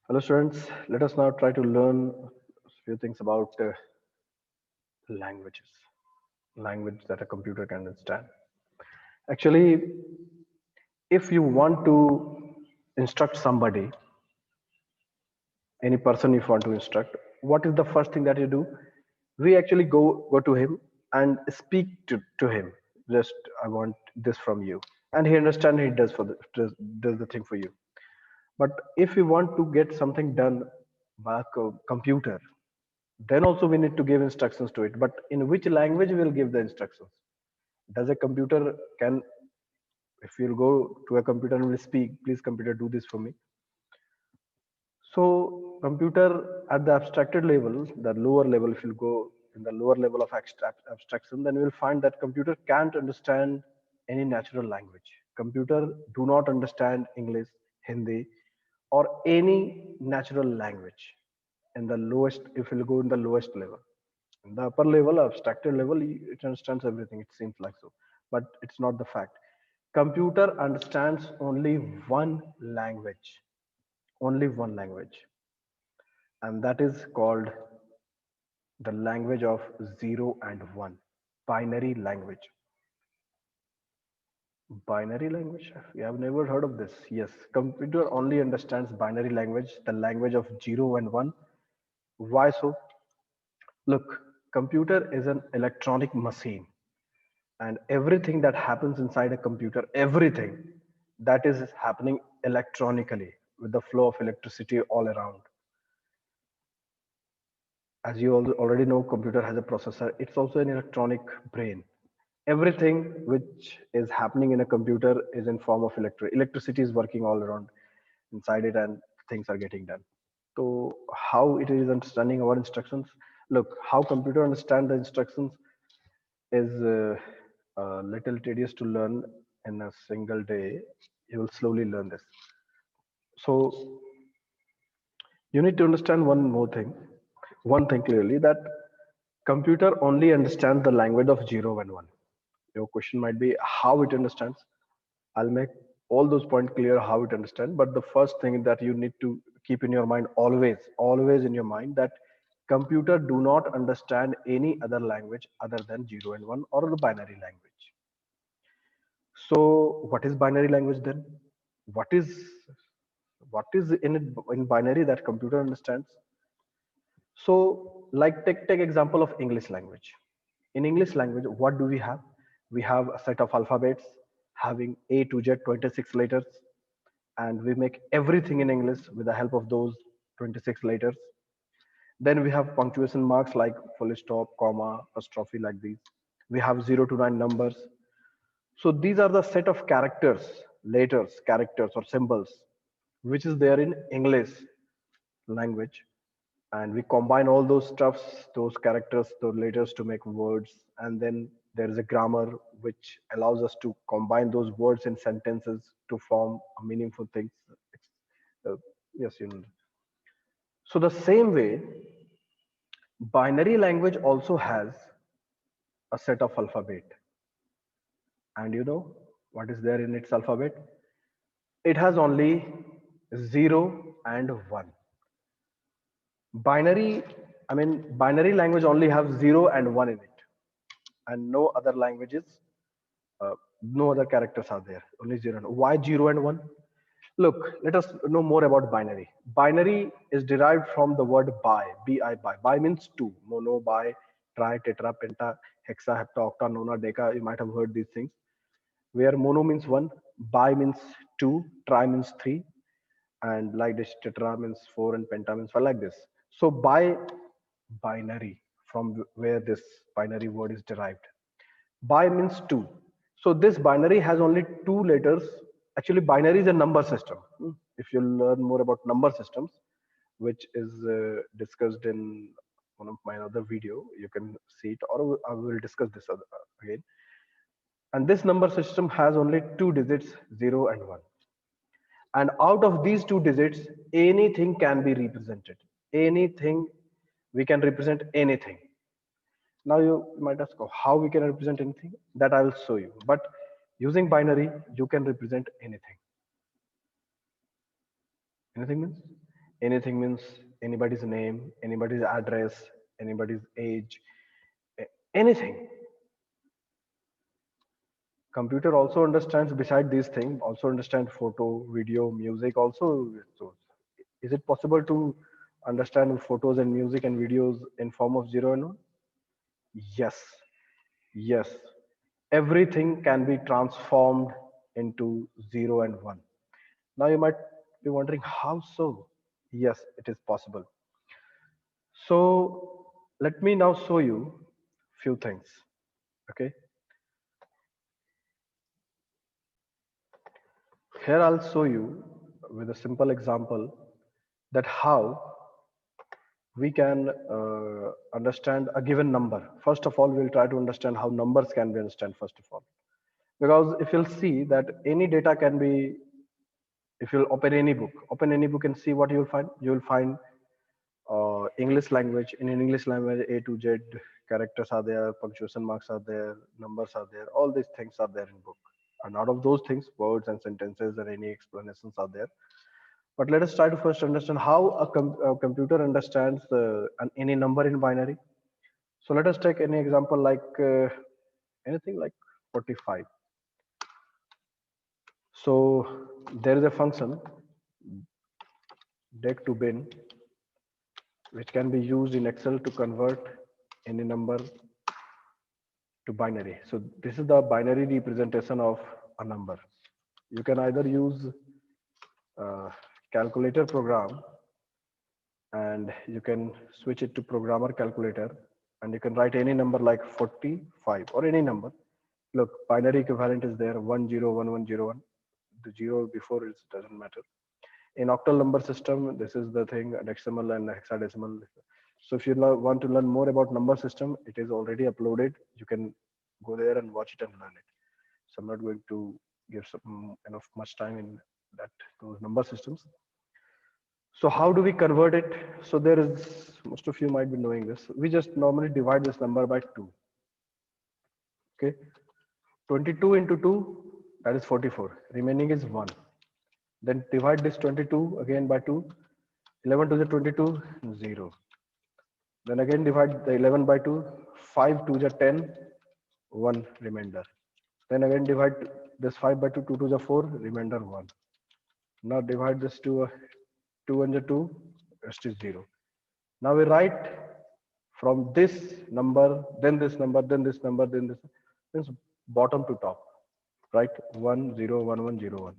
Hello, students. Let us now try to learn a few things about languages, language that a computer can understand. Actually, if you want to instruct somebody, any person if you want to instruct, what is the first thing that you do? We actually go to him and speak to him. Just I want this from you, and he understands. He does the thing for you. But if we want to get something done by a computer, then also we need to give instructions to it. But in which language we'll give the instructions? Does a computer can, if you'll go to a computer and will speak, please computer do this for me. So computer at the abstracted level, the lower level, if you go in the lower level of abstraction, then you will find that computer can't understand any natural language. Computer do not understand English, Hindi, or any natural language. In the lowest, if you go in the lowest level, in the upper level, abstracted level, it understands everything. It seems like so, but it's not the fact. Computer understands only one language, and that is called the language of 0 and 1, binary language. Binary language, you have never heard of this? Yes, computer only understands binary language, the language of 0 and 1. Why so? Look, computer is an electronic machine, and everything that happens inside a computer, everything that is happening electronically with the flow of electricity all around. As you already know, computer has a processor. It's also an electronic brain. Everything which is happening in a computer is in form of electricity is working all around inside it, and things are getting done. So how it is understanding our instructions? Look, how computer understand the instructions is a little tedious to learn in a single day. You will slowly learn this. So you need to understand one thing clearly, that computer only understands the language of 0 and 1. Your question might be how it understands. I'll make all those points clear how it understands. But the first thing that you need to keep in your mind, always in your mind, that computer do not understand any other language other than 0 and 1 or the binary language. So what is binary language then? What is in binary that computer understands? So, like take example of English language. In English language, what do we have? We have a set of alphabets having A to Z 26 letters, and we make everything in English with the help of those 26 letters. Then we have punctuation marks like full stop, comma, apostrophe, like these. We have 0 to 9 numbers. So these are the set of characters or symbols, which is there in English language, and we combine all those stuffs, those characters, those letters to make words. And then there is a grammar which allows us to combine those words in sentences to form a meaningful things. uh, yes, you know. So the same way, binary language also has a set of alphabet. And you know what is there in its alphabet? It has only 0 and 1. Binary, I mean, binary language only have 0 and 1 in it, and no other languages, no other characters are there, only 0 and 1. Why 0 and 1? Look, let us know more about binary. Binary is derived from the word bi. Bi means two: mono, bi, tri, tetra, penta, hexa, hepta, octa, nona, deca. You might have heard these things. Where mono means one, bi means two, tri means three, and like this, tetra means four, and penta means five, like this. So binary, from where this binary word is derived. Bi means two. So this binary has only two letters. Actually, binary is a number system. If you learn more about number systems, which is discussed in one of my other video, you can see it, or I will discuss this again. And this number system has only two digits, 0 and 1. And out of these two digits, anything can be represented. Anything, we can represent anything. Now you might ask, oh, how we can represent anything? That I will show you. But using binary, you can represent anything. Anything means Anything means anybody's name, anybody's address, anybody's age, anything. Computer also understands beside these things, also understand photo, video, music also. So is it possible to understand photos and music and videos in form of 0 and 1? Yes, yes. Everything can be transformed into 0 and 1. Now you might be wondering how so? Yes, it is possible. So let me now show you few things. Okay. Here I'll show you with a simple example that how we can understand a given number. First of all, we'll try to understand how numbers can be understood first of all. Because if you'll see that any data can be, if you'll open any book and see what you'll find English language. In English language, A to Z characters are there, punctuation marks are there, numbers are there, all these things are there in book. And out of those things, words and sentences and any explanations are there. But let us try to first understand how a computer understands any number in binary. So let us take any example like anything like 45. So there is a function dec to bin which can be used in Excel to convert any number to binary. So this is the binary representation of a number. You can either use calculator program and you can switch it to programmer calculator and you can write any number like 45 or any number. Look, binary equivalent is there 101101. The zero before it doesn't matter. In octal number system, this is the thing, decimal and hexadecimal. So if you want to learn more about number system, it is already uploaded. You can go there and watch it and learn it. So I'm not going to give some enough much time in that those number systems. So how do we convert it? So there is, most of you might be knowing this. We just normally divide this number by 2. Okay. 22 into 2, that is 44. Remaining is 1. Then divide this 22 again by 2. 11 to the 22, 0. Then again divide the 11 by 2. 5 to the 10, 1 remainder. Then again divide this 5 by 2, 2 to the 4, remainder 1. Now divide this to 2 and the 2, rest is 0. Now we write from this number, then this number, then this number, then this bottom to top. Right? 1, 0, 1, 1, 0, 1.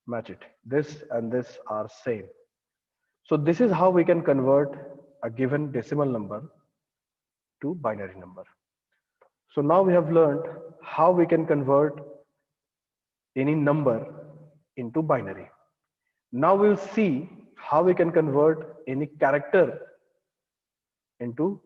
Match it. This and this are same. So this is how we can convert a given decimal number to binary number. So now we have learned how we can convert any number into binary. Now we'll see how we can convert any character into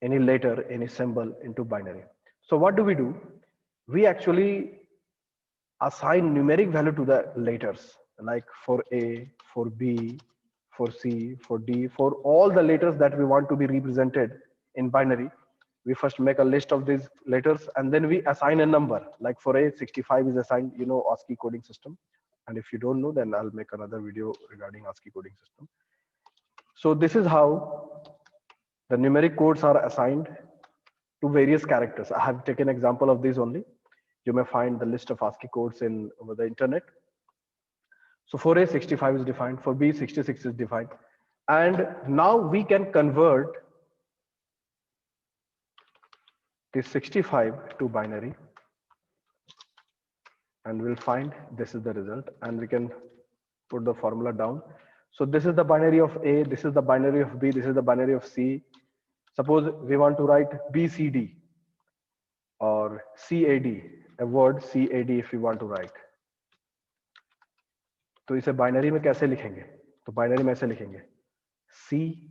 any letter, any symbol into binary. So what do? We actually assign numeric value to the letters, like for A, for B, for C, for D, for all the letters that we want to be represented in binary. We first make a list of these letters and then we assign a number. Like for A, 65 is assigned, you know, ASCII coding system. And if you don't know, then I'll make another video regarding ASCII coding system. So this is how the numeric codes are assigned to various characters. I have taken example of these only. You may find the list of ASCII codes in over the internet. So for A, 65 is defined. For B, 66 is defined. And now we can convert this 65 to binary. And we'll find this is the result. And we can put the formula down. So this is the binary of A, this is the binary of B, this is the binary of C. Suppose we want to write BCD or CAD, a word CAD if we want to write. तो इसे binary में कैसे लिखेंगे? तो binary में ऐसे लिखेंगे C,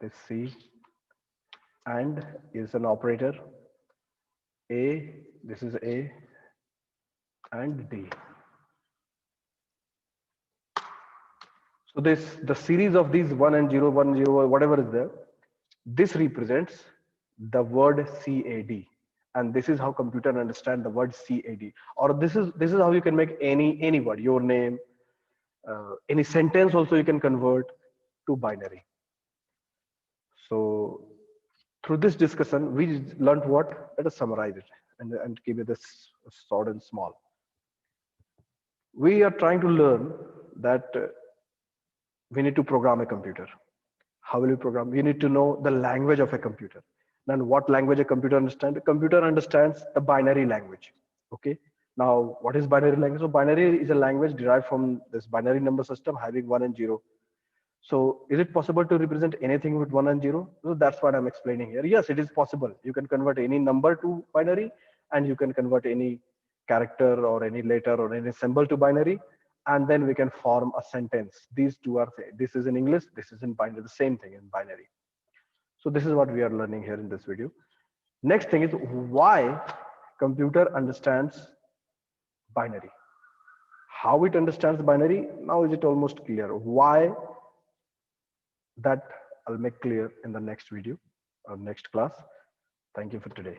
this C, and is an operator. A, this is A, and D. So this, the series of these 1 and 0, 1, 0, whatever is there, this represents the word CAD. And this is how computer understand the word CAD. Or this is how you can make any word, your name, Any sentence also you can convert to binary. So through this discussion, we learned what? Let us summarize it and keep it this short and small. We are trying to learn that we need to program a computer. How will you program? We need to know the language of a computer. Then what language a computer understands? The computer understands the binary language. Okay. Now, what is binary language? So binary is a language derived from this binary number system having 1 and 0. So is it possible to represent anything with 1 and 0? So that's what I'm explaining here. Yes, it is possible. You can convert any number to binary, and you can convert any character or any letter or any symbol to binary, and then we can form a sentence. These two are, this is in English, this is in binary, the same thing in binary. So this is what we are learning here in this video. Next thing is why computer understands binary. How it understands binary, now is it almost clear. Why, that I'll make clear in the next video or next class. Thank you for today.